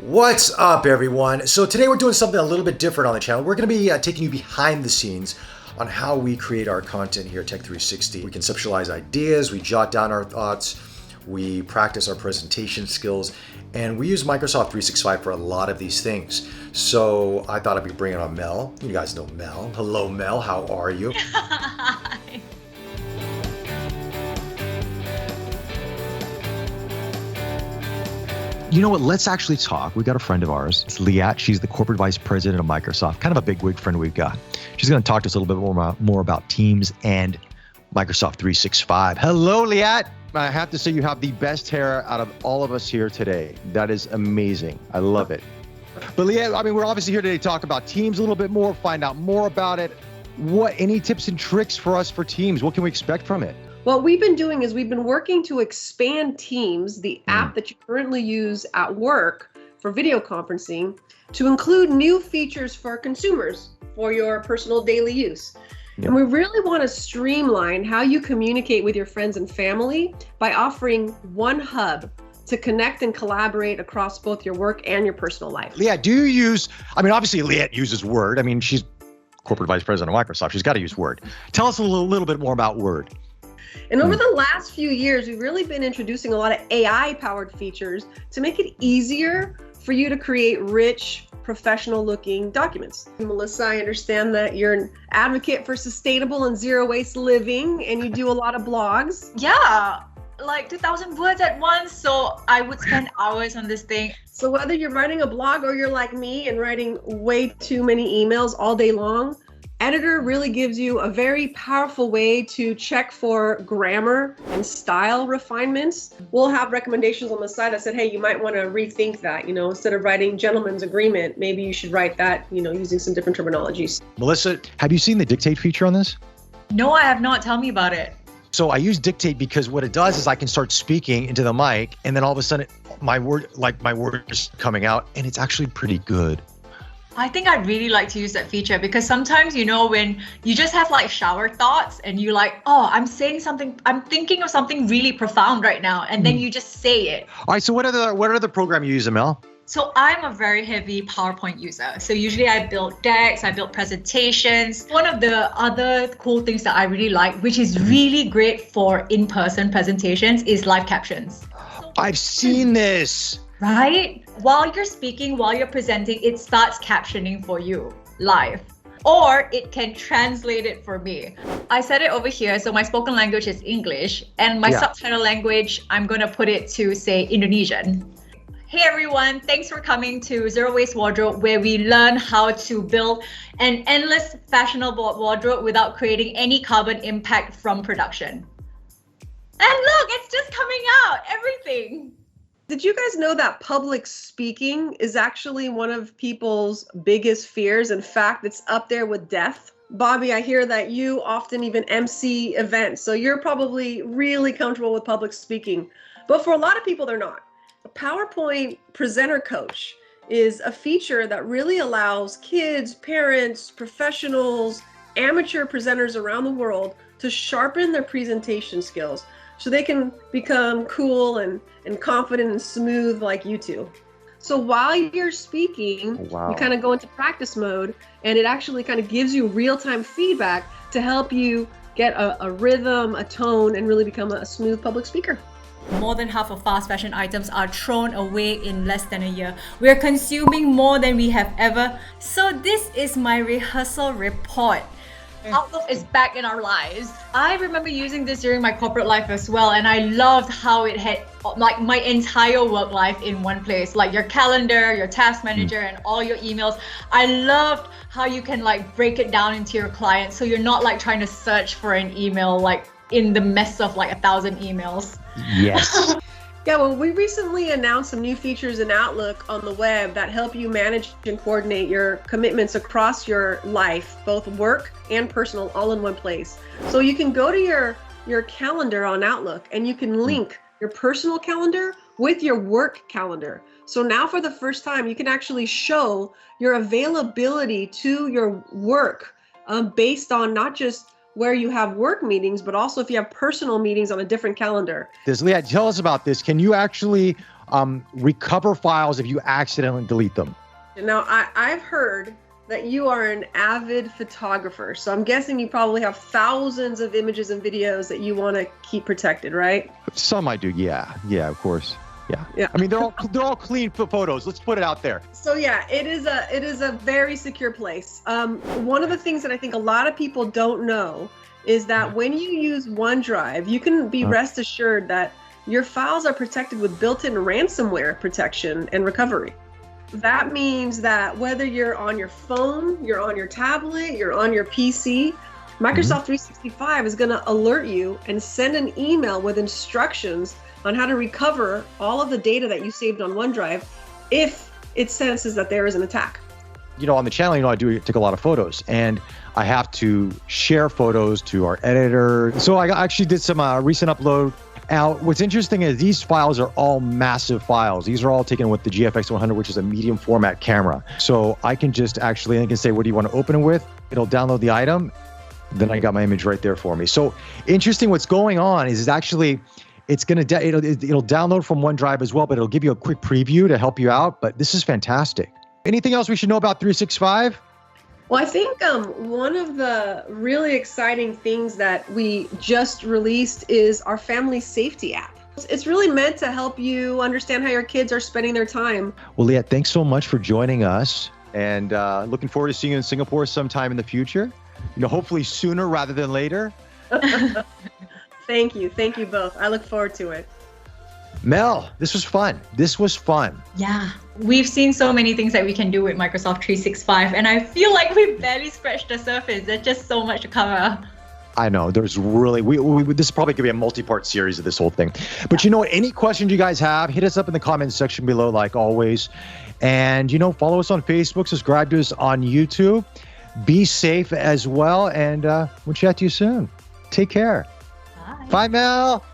What's up, everyone? So today we're doing something a little bit different on the channel. We're going to be taking you behind the scenes on how we create our content here at Tech360. We conceptualize ideas, we jot down our thoughts, we practice our presentation skills, and we use Microsoft 365 for a lot of these things. So I thought I'd be bringing on Mel. You guys know Mel. Hello, Mel. How are you? Hi. You know what? Let's actually talk. We've got a friend of ours. It's Liat. She's the corporate vice president of Microsoft, kind of a bigwig friend we've got. She's going to talk to us a little bit more about Teams and Microsoft 365. Hello, Liat. I have to say you have the best hair out of all of us here today. That is amazing. I love it. But Liat, I mean, we're obviously here today to talk about Teams a little bit more, find out more about it. Any tips and tricks for us for Teams? What can we expect from it? What we've been doing is we've been working to expand Teams, the app that you currently use at work for video conferencing, to include new features for consumers for your personal daily use. Yep. And we really want to streamline how you communicate with your friends and family by offering one hub to connect and collaborate across both your work and your personal life. Liat, do you use, obviously Liat uses Word. I mean, she's corporate vice president of Microsoft. She's got to use Word. Tell us a little bit more about Word. And over the last few years, we've really been introducing a lot of AI-powered features to make it easier for you to create rich, professional-looking documents. Melissa, I understand that you're an advocate for sustainable and zero-waste living, and you do a lot of blogs. Yeah, like 2,000 words at once, so I would spend hours on this thing. So whether you're writing a blog or you're like me and writing way too many emails all day long, Editor really gives you a very powerful way to check for grammar and style refinements. We'll have recommendations on the side that said, hey, you might want to rethink that, instead of writing gentleman's agreement, maybe you should write that, using some different terminologies. Melissa, have you seen the dictate feature on this? No, I have not. Tell me about it. So I use dictate because what it does is I can start speaking into the mic and then all of a sudden my word is coming out and it's actually pretty good. I think I'd really like to use that feature because sometimes, when you just have like shower thoughts and you like, oh, I'm thinking of something really profound right now. And then you just say it. All right. So what other program you use, Mel? So I'm a very heavy PowerPoint user. So usually I build decks, I build presentations. One of the other cool things that I really like, which is really great for in-person presentations, is live captions. I've seen this. Right? While you're speaking, while you're presenting, it starts captioning for you live. Or it can translate it for me. I said it over here, so my spoken language is English, and my subtitle language, I'm going to put it to, say, Indonesian. Hey everyone, thanks for coming to Zero Waste Wardrobe, where we learn how to build an endless fashionable wardrobe without creating any carbon impact from production. And look, it's just coming out, everything. Did you guys know that public speaking is actually one of people's biggest fears? In fact, it's up there with death. Bobby, I hear that you often even MC events, so you're probably really comfortable with public speaking. But for a lot of people, they're not. A PowerPoint presenter coach is a feature that really allows kids, parents, professionals, amateur presenters around the world to sharpen their presentation skills so they can become cool and confident and smooth like you two. So while you're speaking, you kind of go into practice mode, and it actually kind of gives you real-time feedback to help you get a rhythm, a tone, and really become a smooth public speaker. More than half of fast fashion items are thrown away in less than a year. We're consuming more than we have ever. So this is my rehearsal report. Outlook is back in our lives. I remember using this during my corporate life as well, and I loved how it had like my entire work life in one place, like your calendar, your task manager, and all your emails. I loved how you can like break it down into your clients, so you're not like trying to search for an email like in the mess of like 1,000 emails. Yes. Yeah, well, we recently announced some new features in Outlook on the web that help you manage and coordinate your commitments across your life, both work and personal, all in one place. So you can go to your calendar on Outlook and you can link your personal calendar with your work calendar. So now for the first time, you can actually show your availability to your work based on not just where you have work meetings, but also if you have personal meetings on a different calendar. Liat, tell us about this. Can you actually recover files if you accidentally delete them. Now, I've heard that you are an avid photographer, so I'm guessing you probably have thousands of images and videos that you want to keep protected, right? Some I do, yeah, of course, yeah. Yeah. I mean, they're all clean photos. Let's put it out there. So yeah, it is a very secure place. One of the things that I think a lot of people don't know is that when you use OneDrive, you can be rest assured that your files are protected with built-in ransomware protection and recovery. That means that whether you're on your phone, you're on your tablet, you're on your PC, Microsoft 365 is going to alert you and send an email with instructions on how to recover all of the data that you saved on OneDrive if it senses that there is an attack. You know, on the channel, I take a lot of photos, and I have to share photos to our editor. So I actually did some recent upload. Now, what's interesting is these files are all massive files. These are all taken with the GFX 100, which is a medium format camera. So I can just I can say, what do you want to open it with? It'll download the item. Then I got my image right there for me. So interesting, what's going on is actually, it's going to, it'll download from OneDrive as well, but it'll give you a quick preview to help you out. But this is fantastic. Anything else we should know about 365? Well, I think one of the really exciting things that we just released is our family safety app. It's really meant to help you understand how your kids are spending their time. Well, Liat, thanks so much for joining us, and looking forward to seeing you in Singapore sometime in the future. Hopefully sooner rather than later. Thank you both. I look forward to it. Mel, this was fun. Yeah, we've seen so many things that we can do with Microsoft 365, and I feel like we've barely scratched the surface. There's just so much to cover. I know, there's really, this is probably going to be a multi-part series of this whole thing. But any questions you guys have, hit us up in the comments section below, like always. And, follow us on Facebook, subscribe to us on YouTube. Be safe as well, and we'll chat to you soon. Take care. Bye. Bye, Mel.